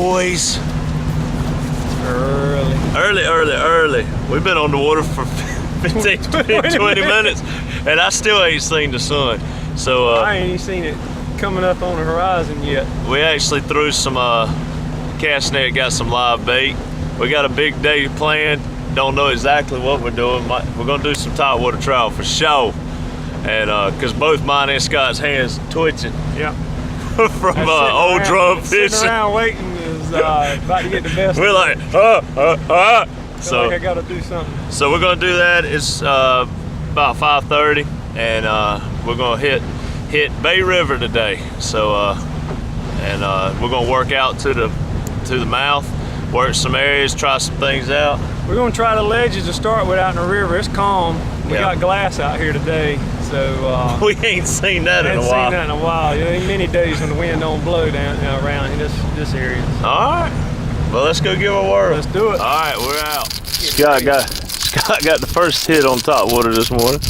boys. Early. We've been on the water for 15, 20 minutes, and I still ain't seen the sun. So I ain't even seen it coming up on the horizon yet. we actually threw some cast net, got some live bait. We got a big day planned. Don't know exactly what we're doing. We're gonna do some topwater trout for sure, and because both mine and Scott's hands twitching. Yeah. From old drum fishing. Sitting around waiting is about to get the best. We're like, So like I gotta do something. So we're gonna do that. It's about 5:30, and we're gonna hit Bay River today. So we're gonna work out to the mouth, work some areas, try some things out. We're gonna try the ledges to start with out in the river. It's calm. We got glass out here today, so we ain't seen that in a while. Ain't seen that in a while. You know, ain't many days when the wind don't blow down around in this area. All right. Well, let's go give it a whirl. Let's do it. All right, we're out. Scott got the first hit on topwater this morning.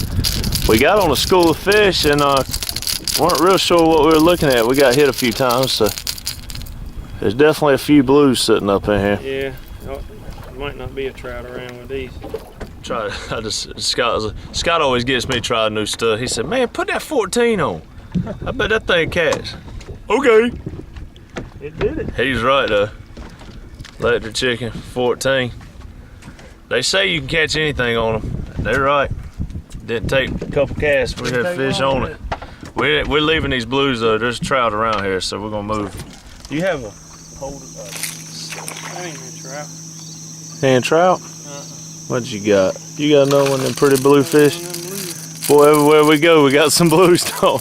We got on a school of fish and weren't real sure what we were looking at. We got hit a few times, so there's definitely a few blues sitting up in here. Yeah, might not be a trout around with these. Scott always gets me trying new stuff. He said, "Man, put that 14 on. I bet that thing catch." Okay. It did it. He's right though. Electric chicken, 14. They say you can catch anything on them. They're right. Didn't take a couple casts. We had fish on it. We're leaving these blues though. There's trout around here, so we're gonna move. Do you have a hold of That ain't a trout. hand trout? What you got? You got another one of them pretty blue fish? Boy, everywhere we go, we got some blues though.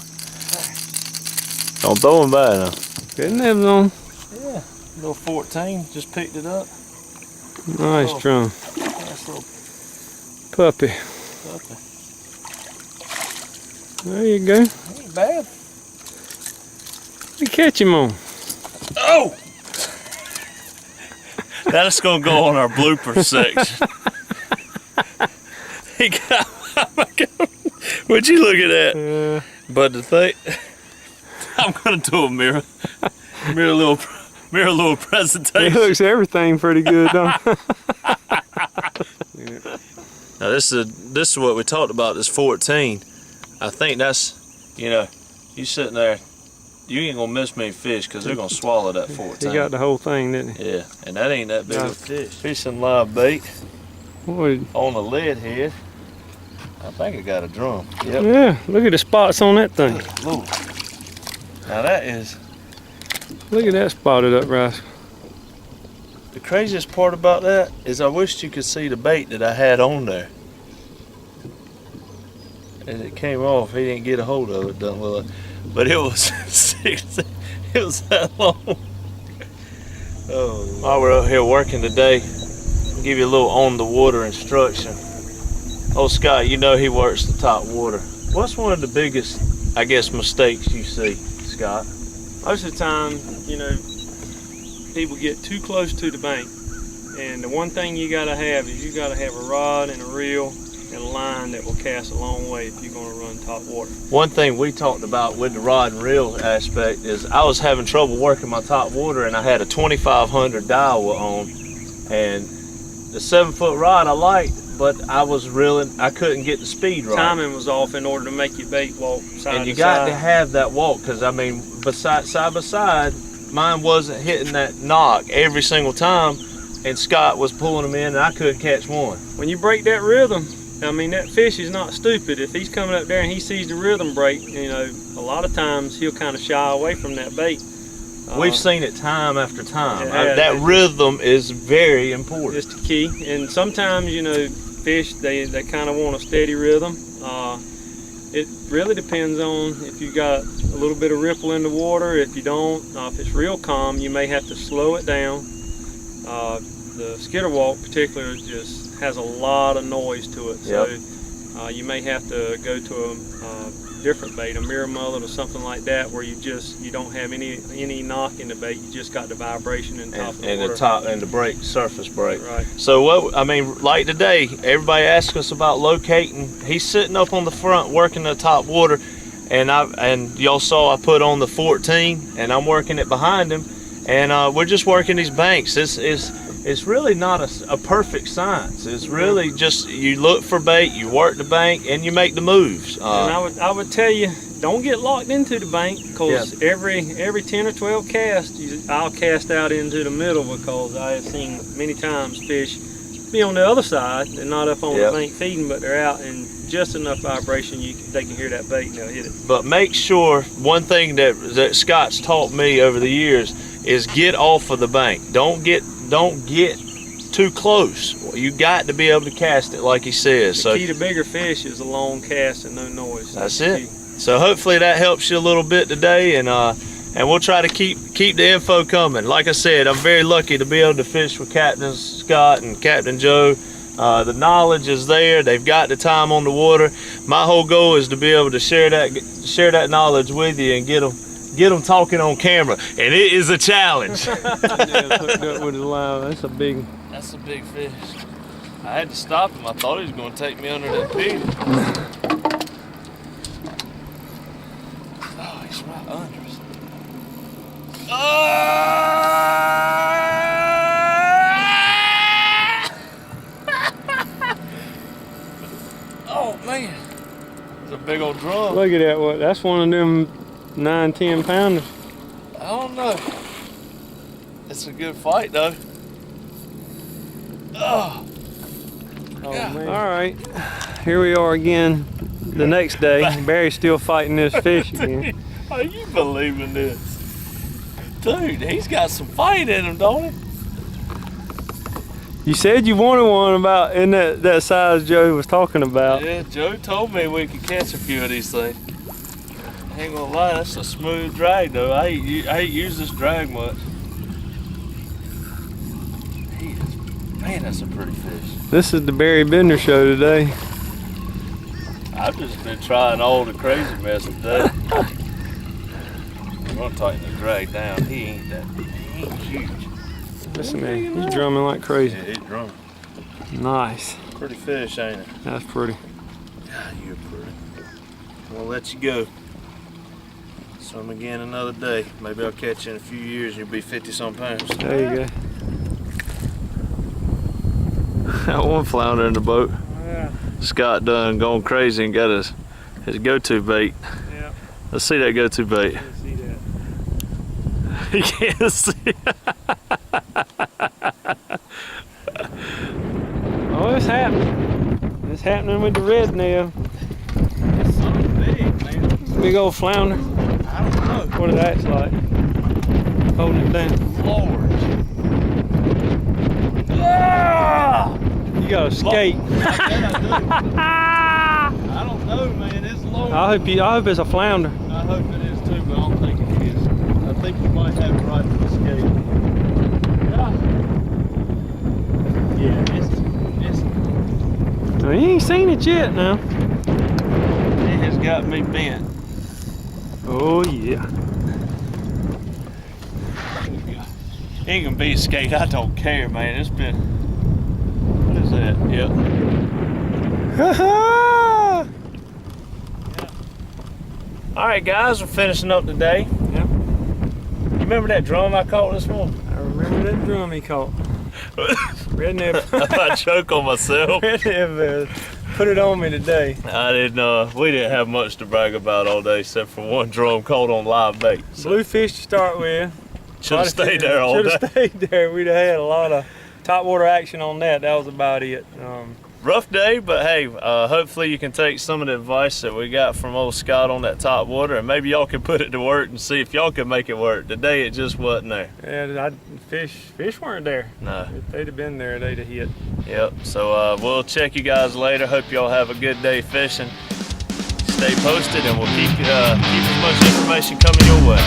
Don't throw them by now. Couldn't have them. Yeah, little 14. Just picked it up. Nice drum. Nice little Puppy. puppy. There you go. Ain't bad. You catch him on. Oh! That's gonna go on our blooper section. He got, oh my God. Would you look at that? But the thing, I'm gonna do a mirror little presentation. It looks everything pretty good, don't it? Now this is what we talked about. This 14. I think that's, you sitting there, you ain't gonna miss many fish because they're gonna swallow that 14. He got the whole thing, didn't he? Yeah, and that ain't that big of a fish. Fishing live bait. Boy. On the lid here. I think I got a drum. Yep. Yeah, look at the spots on that thing. Ooh. Now that is... Look at that spotted up rascal. The craziest part about that is I wished you could see the bait that I had on there. As it came off, he didn't get a hold of it, doesn't look like. But it was it was that long. Oh, while we're out here working today, I'll give you a little on the water instruction. Oh, Scott, you know he works the top water. What's one of the biggest, I guess, mistakes you see, Scott? Most of the time, people get too close to the bank. And the one thing you gotta have is you gotta have a rod and a reel and a line that will cast a long way if you're gonna run top water. One thing we talked about with the rod and reel aspect is I was having trouble working my top water and I had a 2500 Daiwa on, and the 7-foot rod I liked, but I was reeling, I couldn't get the speed right. Timing was off in order to make your bait walk side to side. And you got to have that walk, because I mean, side by side, mine wasn't hitting that knock every single time, and Scott was pulling them in and I couldn't catch one. When you break that rhythm, I mean, that fish is not stupid. If he's coming up there and he sees the rhythm break, a lot of times he'll kind of shy away from that bait. We've seen it time after time. That rhythm is very important. It's the key. And sometimes, fish, they kind of want a steady rhythm. It really depends on if you got a little bit of ripple in the water. If you don't, if it's real calm, you may have to slow it down. The skitter walk particularly just has a lot of noise to it. Yep. So you may have to go to a different bait, a mirror mullet or something like that, where you don't have any knock in the bait. You just got the vibration in top of the water. The top and the break, surface break. Right. So like today, everybody asks us about locating. He's sitting up on the front working the top water, and y'all saw I put on the 14, and I'm working it behind him, and we're just working these banks. It's really not a perfect science. It's really just you look for bait, you work the bank, and you make the moves. And I would tell you, don't get locked into the bank, because every 10 or 12 casts, I'll cast out into the middle, because I have seen many times fish be on the other side and not up on the bank feeding, but they're out in just enough vibration they can hear that bait and they'll hit it. But make sure, one thing that Scott's taught me over the years is get off of the bank. Don't get too close. You got to be able to cast it like he says. The key to bigger fish is a long cast and no noise. That's it. So hopefully that helps you a little bit today, and we'll try to keep the info coming. Like I said, I'm very lucky to be able to fish with Captain Scott and Captain Joe. The knowledge is there. They've got the time on the water. My whole goal is to be able to share that knowledge with you and get them talking on camera, and it is a challenge. Hooked up with the line. That's a big fish. I had to stop him. I thought he was going to take me under that pig. Oh, he's right under us. Oh man, it's a big old drum. Look at that! That's one of them 9-10 pounders. I don't know. It's a good fight though. Oh man! All right, here we are again. The next day, Barry's still fighting this fish again. Are you believing this? Dude, he's got some fight in him, don't he? You said you wanted one about in that size Joe was talking about. Yeah, Joe told me we could catch a few of these things. I ain't gonna lie, that's a smooth drag though. I ain't used this drag much. Man, that's a pretty fish. This is the Barry Bender show today. I've just been trying all the crazy mess today. I'm gonna tighten the drag down. He ain't huge. Listen, man, he's drumming like crazy. Yeah, he's drumming. Nice. Pretty fish, ain't it? That's pretty. God, you're pretty. We'll let you go. Swim again another day. Maybe I'll catch you in a few years and you'll be 50-some pounds. There you go. That one flounder in the boat. Yeah. Scott done going crazy and got his go-to bait. Yeah. Let's see that go-to bait. Can't see that. He can't see. Oh, it's happening. It's happening with the red nail. It's so big, man. Big old flounder. I don't know. What it acts like. Holding it down. Large. Ah! You gotta skate. I don't know, man. It's large. I hope it's a flounder. I hope it is too, but I don't think it is. I think we might have it right for the skate. Yeah, it's Well, you ain't seen it yet now. it has got me bent. Oh yeah. Ain't gonna be a skate. I don't care, man. It's been. What is that? Yep. All right, guys, we're finishing up today. Yep. You remember that drum I caught this morning? I remember that drum he caught. Redneck. I choke on myself. Redneck put it on me today. I didn't. We didn't have much to brag about all day, except for one drum caught on live bait. So. Bluefish to start with. Should have stayed there all day. Should have stayed there. We'd have had a lot of topwater action on that. That was about it. Rough day, but hey, hopefully you can take some of the advice that we got from old Scott on that topwater, and maybe y'all can put it to work and see if y'all can make it work. Today it just wasn't there. Yeah, fish weren't there. No. If they'd have been there, they'd have hit. Yep. So we'll check you guys later. Hope y'all have a good day fishing. Stay posted, and we'll keep as much information coming your way.